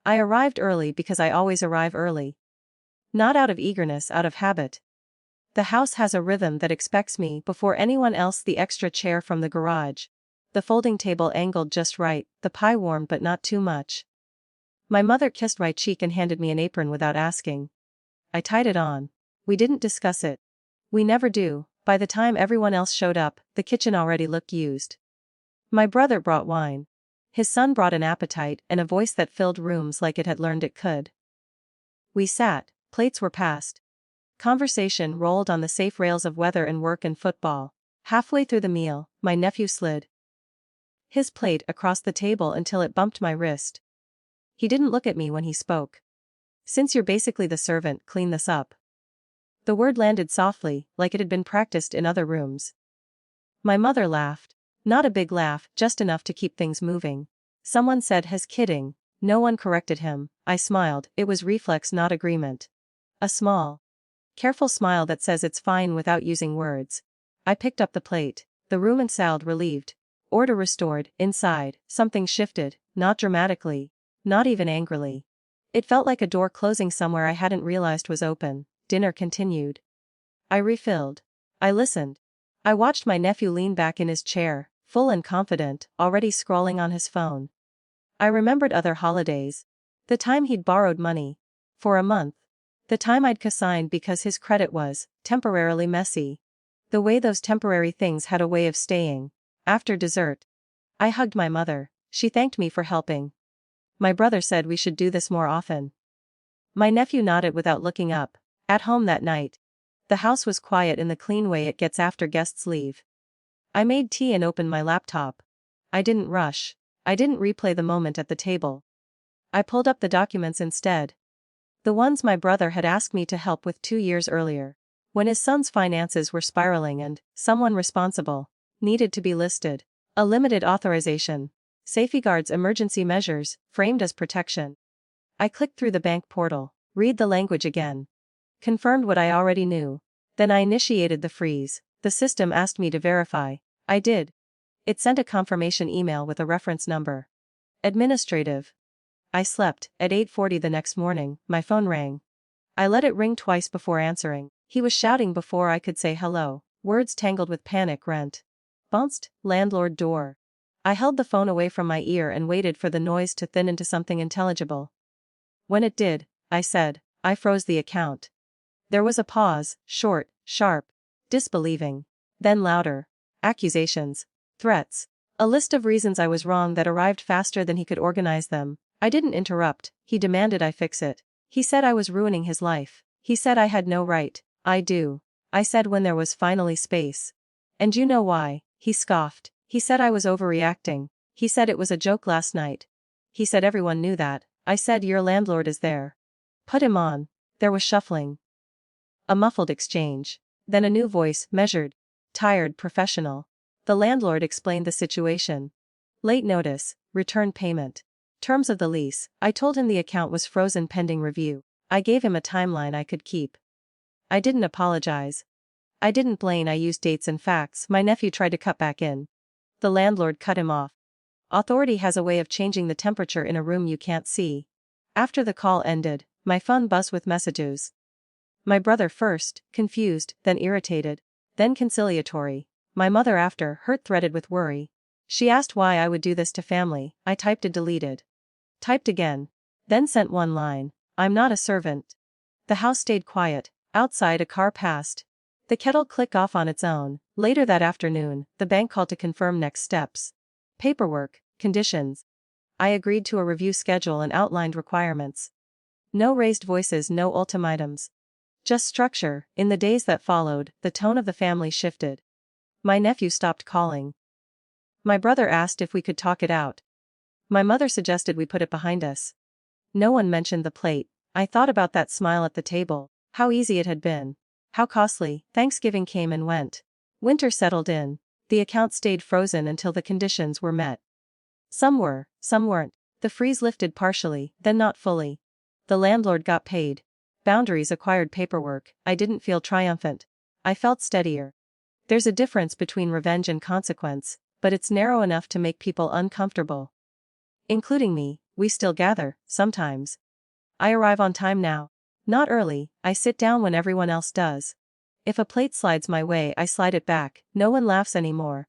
I arrived early because I always arrive early. Not out of eagerness, out of habit. The house has a rhythm that expects me before anyone else. The extra chair from the garage. The folding table angled just right, the pie warm but not too much. My mother kissed my cheek and handed me an apron without asking. I tied it on. We didn't discuss it. We never do. By the time everyone else showed up, the kitchen already looked used. My brother brought wine. His son brought an appetite and a voice that filled rooms like it had learned it could. We sat, plates were passed. Conversation rolled on the safe rails of weather and work and football. Halfway through the meal, my nephew slid his plate across the table until it bumped my wrist. He didn't look at me when he spoke. "Since you're basically the servant, clean this up." The word landed softly, like it had been practiced in other rooms. My mother laughed. Not a big laugh, just enough to keep things moving. Someone said, "Has kidding." No one corrected him. I smiled. It was reflex, not agreement. A small, careful smile that says it's fine without using words. I picked up the plate. The room exhaled, relieved. Order restored. Inside, something shifted, not dramatically, not even angrily. It felt like a door closing somewhere I hadn't realized was open. Dinner continued. I refilled. I listened. I watched my nephew lean back in his chair, full and confident, already scrolling on his phone. I remembered other holidays. The time he'd borrowed money. For a month. The time I'd co-signed because his credit was temporarily messy. The way those temporary things had a way of staying. After dessert, I hugged my mother. She thanked me for helping. My brother said we should do this more often. My nephew nodded without looking up. At home that night, the house was quiet in the clean way it gets after guests leave. I made tea and opened my laptop. I didn't rush. I didn't replay the moment at the table. I pulled up the documents instead. The ones my brother had asked me to help with 2 years earlier. When his son's finances were spiraling and someone responsible needed to be listed. A limited authorization. Safeguards emergency measures, framed as protection. I clicked through the bank portal. Read the language again. Confirmed what I already knew. Then I initiated the freeze. The system asked me to verify. I did. It sent a confirmation email with a reference number. Administrative. I slept. At 8:40 the next morning, my phone rang. I let it ring twice before answering. He was shouting before I could say hello. Words tangled with panic. Rent. Bounced. Landlord door. I held the phone away from my ear and waited for the noise to thin into something intelligible. When it did, I said, "I froze the account." There was a pause, short, sharp, disbelieving. Then louder. Accusations. Threats. A list of reasons I was wrong that arrived faster than he could organize them. I didn't interrupt. He demanded I fix it. He said I was ruining his life. He said I had no right. I do. I said when there was finally space. And you know why? He scoffed. He said I was overreacting. He said it was a joke last night. He said everyone knew that. I said your landlord is there. Put him on. There was shuffling. A muffled exchange. Then a new voice, measured, tired, professional. The landlord explained the situation. Late notice, return payment. Terms of the lease. I told him the account was frozen pending review. I gave him a timeline I could keep. I didn't apologize. I didn't blame. I used dates and facts. My nephew tried to cut back in. The landlord cut him off. Authority has a way of changing the temperature in a room you can't see. After the call ended, my phone buzzed with messages. My brother first, confused, then irritated, then conciliatory. My mother after, hurt, threaded with worry. She asked why I would do this to family. I typed and deleted. Typed again. Then sent one line. I'm not a servant. The house stayed quiet. Outside a car passed. The kettle clicked off on its own. Later that afternoon, the bank called to confirm next steps. Paperwork, conditions. I agreed to a review schedule and outlined requirements. No raised voices, no ultimatums. Just structure. In the days that followed, the tone of the family shifted. My nephew stopped calling. My brother asked if we could talk it out. My mother suggested we put it behind us. No one mentioned the plate. I thought about that smile at the table. How easy it had been. How costly. Thanksgiving came and went. Winter settled in. The account stayed frozen until the conditions were met. Some were, some weren't. The freeze lifted partially, then not fully. The landlord got paid. Boundaries acquired paperwork. I didn't feel triumphant. I felt steadier. There's a difference between revenge and consequence, but it's narrow enough to make people uncomfortable. Including me. we still gather, sometimes. I arrive on time now. Not early, I sit down when everyone else does. If a plate slides my way, I slide it back, no one laughs anymore.